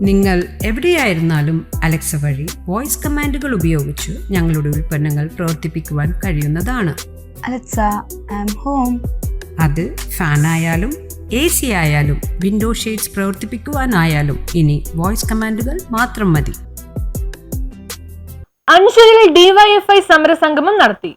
നിങ്ങൾ എവിടെയായിരുന്നാലും അലക്സ വഴി വോയിസ് കമാൻഡുകൾ ഉപയോഗിച്ച് ഞങ്ങളുടെ ഉൽപ്പന്നങ്ങൾ പ്രവർത്തിപ്പിക്കുവാൻ കഴിയുന്നതാണ്. Alexa, I'm home. അത് ഫാനായാലും AC ആയാലും വിൻഡോ ഷെയ്ഡ്സ് പ്രവർത്തിപ്പിക്കുവാനായാലും ഇനി വോയിസ് കമാൻഡുകൾ മാത്രം മതി. അഞ്ചലിൽ ഡിവൈഎഫ്ഐ സമരസംഗമം നടത്തി.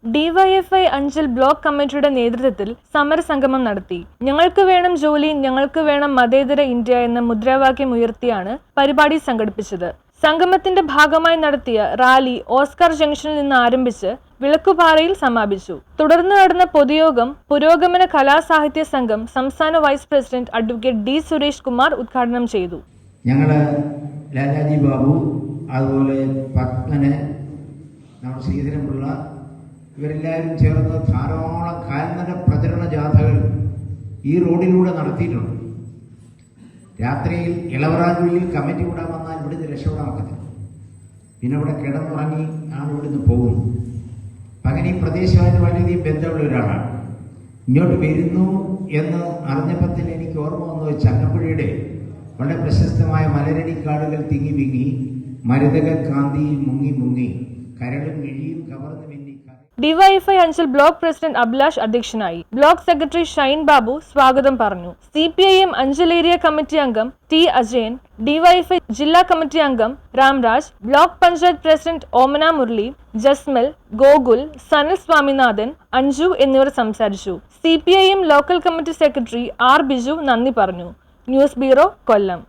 ഡിവൈഎഫ്ഐ അഞ്ചൽ ബ്ലോക്ക് കമ്മിറ്റിയുടെ നേതൃത്വത്തിൽ സമരസംഗമം നടത്തി. ഞങ്ങൾക്ക് വേണം ജോലി, ഞങ്ങൾക്ക് വേണം മതേതര ഇന്ത്യ എന്ന മുദ്രാവാക്യം ഉയർത്തിയാണ് പരിപാടി സംഘടിപ്പിച്ചത്. സംഗമത്തിന്റെ ഭാഗമായി നടത്തിയ റാലി ഓസ്കാർ ജംഗ്ഷനിൽ നിന്ന് ആരംഭിച്ച് വിളക്കുപാറയിൽ സമാപിച്ചു. തുടർന്ന് നടന്ന പൊതുയോഗം പുരോഗമന കലാസാഹിത്യ സംഘം സംസ്ഥാന vice president advocate D Suresh Kumar ഉദ്ഘാടനം ചെയ്തു. ഞങ്ങള് ലാലാജി ബാബു, അതുപോലെ പത്മന്, നമ്മുടെ ശ്രീധരൻപിള്ള, ഇവരെല്ലാവരും ചേർന്ന് ധാരാളം കാൽനട പ്രചരണ ജാഥകൾ ഈ റോഡിലൂടെ നടത്തിയിട്ടുണ്ട്. രാത്രിയിൽ ഇളവറാങ്കുഴിയിൽ കമ്മിറ്റി കൂടാൻ വന്നാൽ ഇവിടുന്ന് രക്ഷപ്പെടാൻ ഒക്കത്തില്ല. പിന്നെ ഇവിടെ കിടന്നുറങ്ങി ആണ് ഇവിടുന്ന് പോകുന്നു. അങ്ങനെ ഈ പ്രദേശമായിട്ട് വളരെയധികം ബന്ധമുള്ള ഒരാളാണ്. ഇങ്ങോട്ട് വരുന്നു എന്ന് അറിഞ്ഞപ്പോൾ തന്നെ എനിക്ക് ഓർമ്മ വന്നത് ചങ്ങമ്പുഴയുടെ വളരെ പ്രശസ്തമായ മലരടിക്കാടുകൾ തിങ്ങി വിങ്ങി മരുതക കാന്തിയിൽ മുങ്ങി മുങ്ങി കരളും മിഴിയും കവർന്നു മിന്നി. DYFI Anchal block president Abhilash അധ്യക്ഷനായി. ബ്ലോക്ക് സെക്രട്ടറി ഷൈൻ ബാബു സ്വാഗതം പറഞ്ഞു. CPIM അഞ്ചൽ ഏരിയ കമ്മിറ്റി അംഗം T അജയൻ, ഡിവൈഎഫ്ഐ ജില്ലാ കമ്മിറ്റി അംഗം രാംരാജ്, ബ്ലോക്ക് പഞ്ചായത്ത് പ്രസിഡന്റ് ഓമന മുരളി, ജസ്മൽ, ഗോകുൽ, സനൽ സ്വാമിനാഥൻ, അഞ്ജു എന്നിവർ സംസാരിച്ചു. CPIM local committee secretary R Biju നന്ദി പറഞ്ഞു. ന്യൂസ് ബ്യൂറോ, കൊല്ലം.